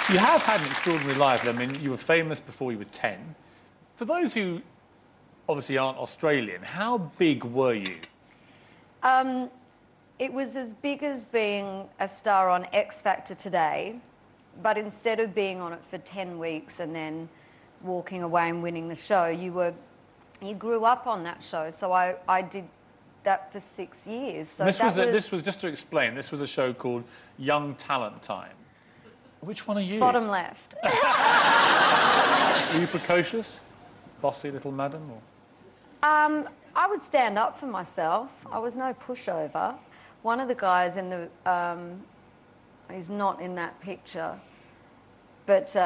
You have had an extraordinary life. I mean, you were famous before you were 10. For those who obviously aren't Australian, how big were you? It was as big as being a star on X Factor today, but instead of being on it for 10 weeks and then walking away and winning the show, you grew up on that show. So I did that for 6 years. So this was just to explain, this was a show called Young Talent Time. Which one are you? Bottom left. Were you precocious? Bossy little madam? Or? I would stand up for myself. I was no pushover. One of the guys in the... he's not in that picture, but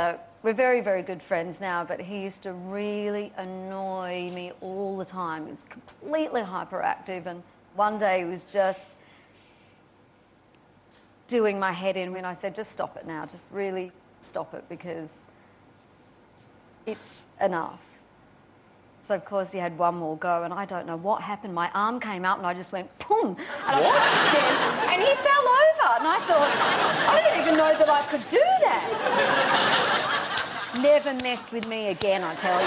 we're very, very good friends now, but he used to really annoy me all the time. He was completely hyperactive, and one day he was just doing my head in when I said, just stop it now, just really stop it, because it's enough. So, of course, he had one more go, and I don't know what happened. My arm came out, and I just went, boom, and I punched him, and he fell over. And I thought, I didn't even know that I could do that. Never messed with me again, I tell you.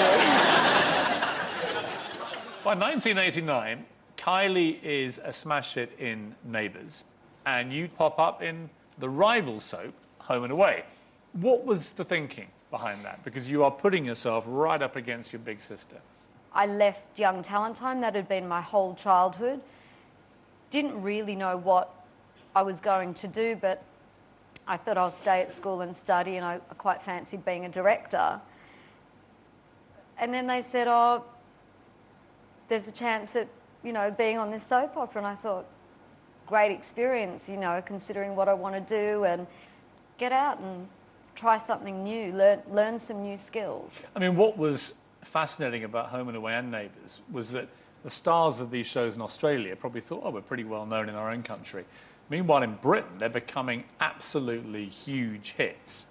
By 1989, Kylie is a smash hit in Neighbours, and you pop up in the rival soap, Home and Away. What was the thinking behind that? Because you are putting yourself right up against your big sister. I left Young Talent Time. That had been my whole childhood. Didn't really know what I was going to do, but I thought I'll stay at school and study, and I quite fancied being a director. And then they said, oh, there's a chance at, you know, being on this soap opera. And I thought, great experience, you know, considering what I want to do, and get out and try something new, learn some new skills. I mean, what was fascinating about Home and Away and Neighbours was that the stars of these shows in Australia probably thought, oh, we're pretty well known in our own country. Meanwhile, in Britain, they're becoming absolutely huge hits.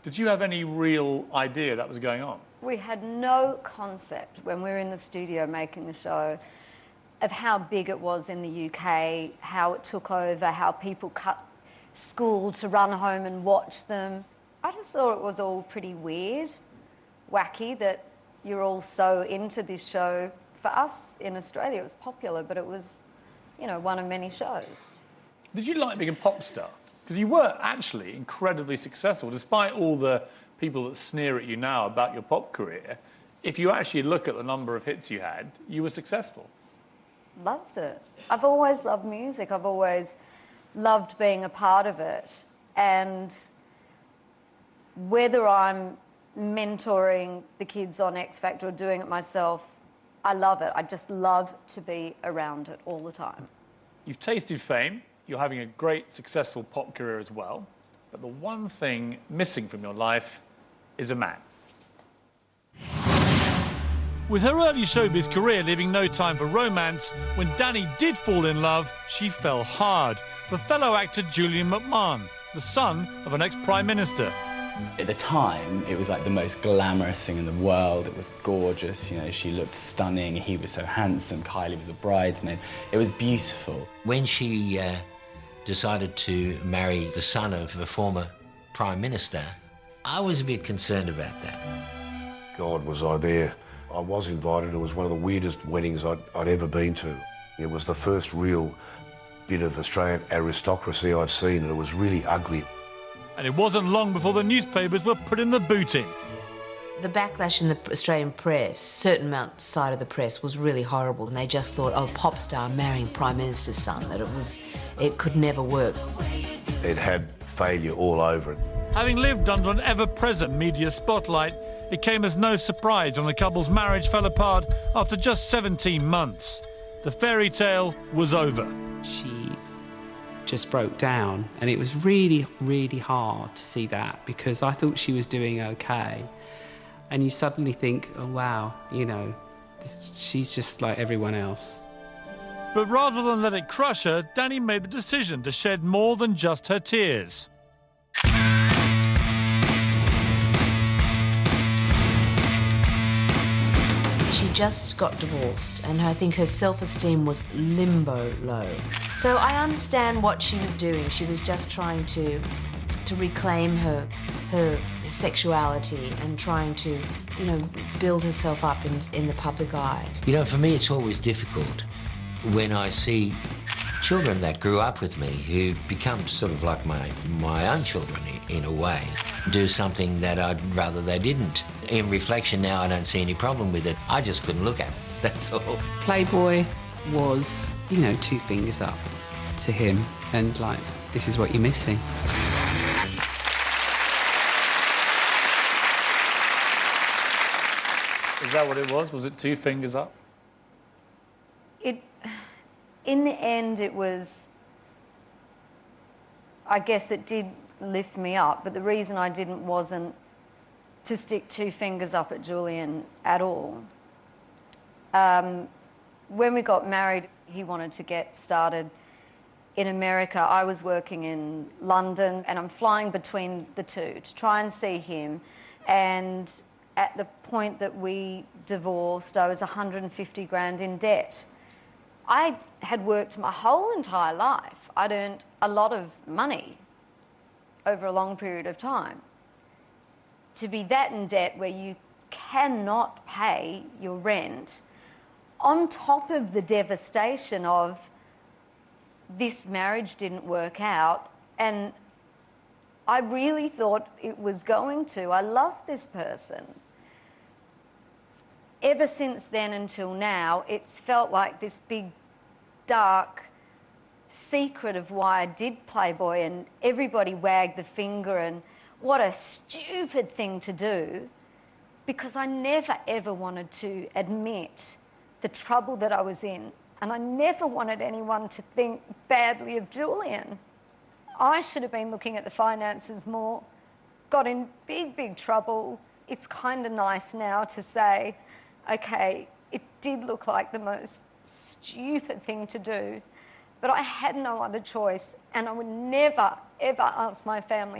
Did you have any real idea that was going on? We had no concept when we were in the studio making the show of how big it was in the UK, how it took over, how people cut school to run home and watch them. I just thought it was all pretty weird, wacky, that you're all so into this show. For us in Australia, it was popular, but it was, you know, one of many shows. Did you like being a pop star? Because you were actually incredibly successful, despite all the people that sneer at you now about your pop career. If you actually look at the number of hits you had, you were successful. Loved it. I've always loved music. I've always loved being a part of it. And whether I'm mentoring the kids on X Factor or doing it myself, I love it. I just love to be around it all the time. You've tasted fame. You're having a great, successful pop career as well. But the one thing missing from your life is a man. With her early showbiz career leaving no time for romance, when Danni did fall in love, she fell hard for fellow actor Julian McMahon, the son of an ex-Prime Minister. At the time, it was like the most glamorous thing in the world. It was gorgeous, you know, she looked stunning, he was so handsome, Kylie was a bridesmaid. It was beautiful. When she decided to marry the son of a former Prime Minister, I was a bit concerned about that. God, was I there. I was invited. It was one of the weirdest weddings I'd ever been to. It was the first real bit of Australian aristocracy I'd seen, and it was really ugly. And it wasn't long before the newspapers were putting the boot in. The backlash in the Australian press, certain side of the press, was really horrible, and they just thought, oh, pop star marrying Prime Minister's son, that it could never work. It had failure all over it. Having lived under an ever-present media spotlight, it came as no surprise when the couple's marriage fell apart after just 17 months. The fairy tale was over. She just broke down, and it was really, really hard to see that, because I thought she was doing okay. And you suddenly think, oh, wow, you know, she's just like everyone else. But rather than let it crush her, Danni made the decision to shed more than just her tears. She just got divorced, and I think her self-esteem was limbo low. So I understand what she was doing. She was just trying to reclaim her her sexuality and trying to, you know, build herself up in the public eye. You know, for me, it's always difficult when I see children that grew up with me who become sort of like my own children in a way, do something that I'd rather they didn't. In reflection now, I don't see any problem with it. I just couldn't look at it, that's all. Playboy was, you know, 2 fingers up to him, and like, this is what you're missing. Is that what it was? Was it 2 fingers up? In the end, it was, I guess it did lift me up, but the reason I didn't wasn't to stick 2 fingers up at Julian at all. When we got married, he wanted to get started in America. I was working in London, and I'm flying between the two to try and see him. And at the point that we divorced, I was 150 grand in debt. I had worked my whole entire life. I'd earned a lot of money over a long period of time. To be that in debt where you cannot pay your rent, on top of the devastation of this marriage didn't work out, and I really thought it was going to. I love this person. Ever since then until now, it's felt like this big, dark secret of why I did Playboy, and everybody wagged the finger and what a stupid thing to do, because I never, ever wanted to admit the trouble that I was in, and I never wanted anyone to think badly of Julian. I should have been looking at the finances more, got in big, big trouble. It's kind of nice now to say, okay, it did look like the most stupid thing to do, but I had no other choice, and I would never, ever ask my family